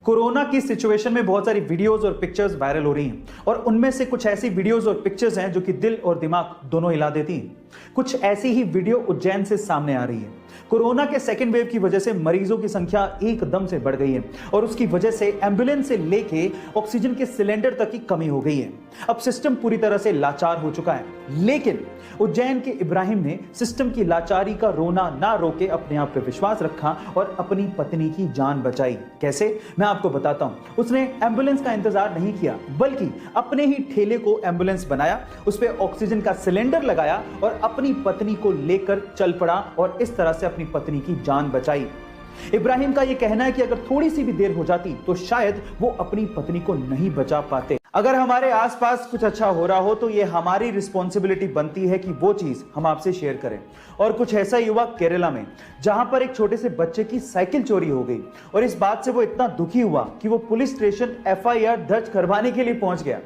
Corona की situation में बहुत सारी वीडियोस और पिक्चर्स वायरल हो रही हैं और उनमें से कुछ ऐसी वीडियोस और पिक्चर्स हैं जो कि दिल और दिमाग दोनों हिला देती हैं। कुछ ऐसी ही वीडियो उज्जैन से सामने आ रही है। कोरोना के सेकेंड वेव की वजह से मरीजों की संख्या एकदम से बढ़ गई है और उसकी वजह से एम्बुलेंस से लेके ऑक्सीजन के सिलेंडर तक की कमी हो गई है। अब सिस्टम पूरी तरह से लाचार हो चुका है, लेकिन उज्जैन के इब्राहिम ने सिस्टम की लाचारी का रोना ना रोके अपने आप पे विश्वास रखा और अपनी पत्नी की जान बचाई। कैसे, मैं आपको बताता हूं। उसने एम्बुलेंस का इंतजार नहीं किया, बल्कि अपने ही ठेले को एम्बुलेंस बनाया, उस पर ऑक्सीजन का सिलेंडर लगाया और अपनी पत्नी को लेकर चल पड़ा और इस तरह से अपनी पत्नी की जान बचाई। इब्राहिम का यह कहना है कि अगर थोड़ी सी भी देर हो जाती तो शायद वो अपनी पत्नी को नहीं बचा पाते। अगर हमारे आसपास कुछ अच्छा हो रहा हो तो ये हमारी रिस्पॉन्सिबिलिटी बनती है कि वो चीज हम आपसे शेयर करें। और कुछ ऐसा ही हुआ केरला में, जहां पर एक छोटे से बच्चे की साइकिल चोरी हो गई और इस बात से वो इतना दुखी हुआ कि वो पुलिस स्टेशन FIR दर्ज करवाने के लिए पहुंच गया।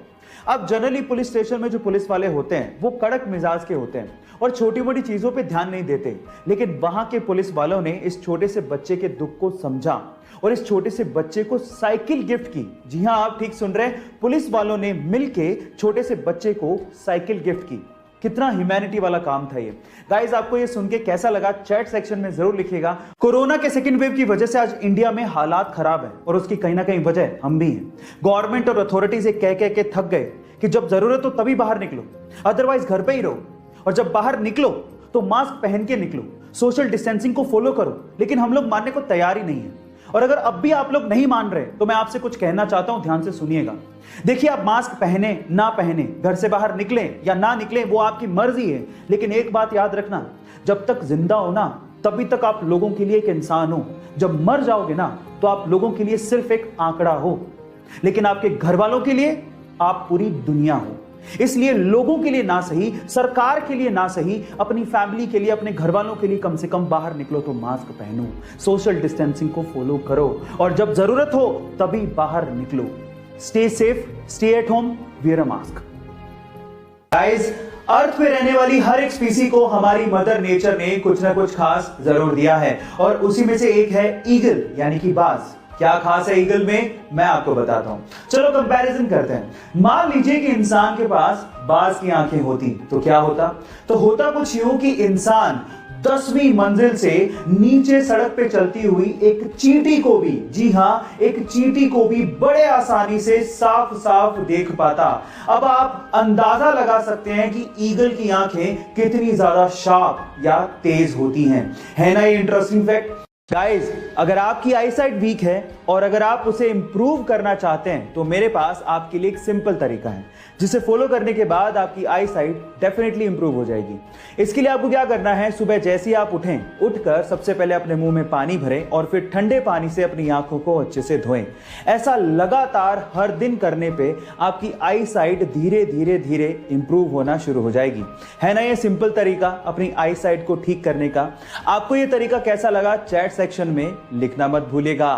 अब जनरली पुलिस स्टेशन में जो पुलिस वाले होते हैं वो कड़क मिजाज के होते हैं और छोटी मोटी चीजों पे ध्यान नहीं देते, लेकिन वहां के पुलिस वालों ने इस छोटे से बच्चे के दुख को समझा और इस छोटे से बच्चे को साइकिल गिफ्ट की। जी हां, आप ठीक सुन रहे हैं, पुलिस वालों ने मिलके छोटे से बच्चे को साइकिल गिफ्ट की। कितना ह्यूमैनिटी वाला काम था ये। गाइस, आपको ये सुन के कैसा लगा चैट सेक्शन में जरूर लिखिएगा। कोरोना के सेकंड वेव की वजह से आज इंडिया में हालात खराब है और उसकी कहीं ना कहीं वजह हम भी हैं। गवर्नमेंट और अथॉरिटी से कह के थक गए कि जब जरूरत हो तभी बाहर निकलो, अदरवाइज घर पे ही रहो, और जब बाहर निकलो तो मास्क पहन के निकलो, सोशल डिस्टेंसिंग को फॉलो करो। लेकिन हम लोग मानने को तैयार ही नहीं है। और अगर अब भी आप लोग नहीं मान रहे तो मैं आपसे कुछ कहना चाहता हूं, ध्यान से सुनिएगा। देखिए, आप मास्क पहने ना पहने, घर से बाहर निकले या ना निकले, वो आपकी मर्जी है, लेकिन एक बात याद रखना, जब तक जिंदा हो ना तभी तक आप लोगों के लिए एक इंसान हो। जब मर जाओगे ना तो आप लोगों के लिए सिर्फ एक आंकड़ा हो, लेकिन आपके घर वालों के लिए आप पूरी दुनिया हो। इसलिए लोगों के लिए ना सही, सरकार के लिए ना सही, अपनी फैमिली के लिए, अपने घर वालों के लिए कम से कम बाहर निकलो तो मास्क पहनो, सोशल डिस्टेंसिंग को फॉलो करो और जब जरूरत हो तभी बाहर निकलो। Stay safe, stay at home, wear a mask. Guys, earth पे रहने वाली हर एक स्पीसी को हमारी मदर नेचर ने कुछ ना कुछ खास जरूर दिया है और उसी में से एक है ईगल, यानी कि बाज। क्या खास है ईगल में, मैं आपको बताता हूं। चलो कंपैरिजन करते हैं। मान लीजिए कि इंसान के पास बाज की आंखें होती तो क्या होता? तो होता कुछ यूं कि इंसान 10वीं मंजिल से नीचे सड़क पे चलती हुई एक चींटी को भी, जी हां, एक चींटी को भी बड़े आसानी से साफ साफ देख पाता। अब आप अंदाजा लगा सकते हैं कि ईगल की आंखें कितनी ज्यादा शार्प या तेज होती हैं। है ना ये इंटरेस्टिंग फैक्ट? गाइस, अगर आपकी आईसाइट वीक है और अगर आप उसे इंप्रूव करना चाहते हैं तो मेरे पास आपके लिए एक सिंपल तरीका है, जिसे फॉलो करने के बाद आपकी आईसाइट डेफिनेटली इंप्रूव हो जाएगी। इसके लिए आपको क्या करना है, सुबह जैसे ही आप उठकर सबसे पहले अपने मुंह में पानी भरें और फिर ठंडे पानी से अपनी आंखों को अच्छे से धोएं। ऐसा लगातार हर दिन करने पे आपकी आईसाइट धीरे धीरे धीरे इंप्रूव होना शुरू हो जाएगी। है ना ये सिंपल तरीका अपनी आईसाइट को ठीक करने का? आपको ये तरीका कैसा लगा चैट सेक्शन में लिखना मत भूलिएगा।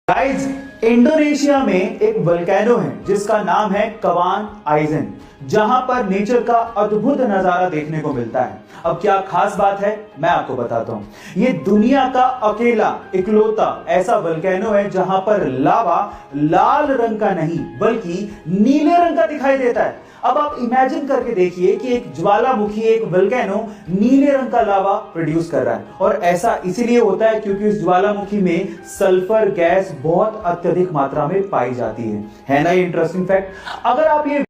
गाइस, इंडोनेशिया में एक वोल्केनो है जिसका नाम है कवान आइजन, जहां पर नेचर का अद्भुत नजारा देखने को मिलता है। अब क्या खास बात है, मैं आपको बताता हूं। ये दुनिया का अकेला इकलौता ऐसा वोल्केनो है जहां पर लावा लाल रंग का नहीं बल्कि नीले रंग का दिखाई देता है। अब आप इमेजिन करके देखिए कि एक ज्वालामुखी, एक वोल्केनो नीले रंग का लावा प्रोड्यूस कर रहा है और ऐसा इसीलिए होता है क्योंकि इस ज्वालामुखी में सल्फर गैस बहुत अत्यधिक मात्रा में पाई जाती है। है ना ये इंटरेस्टिंग फैक्ट? अगर आप ये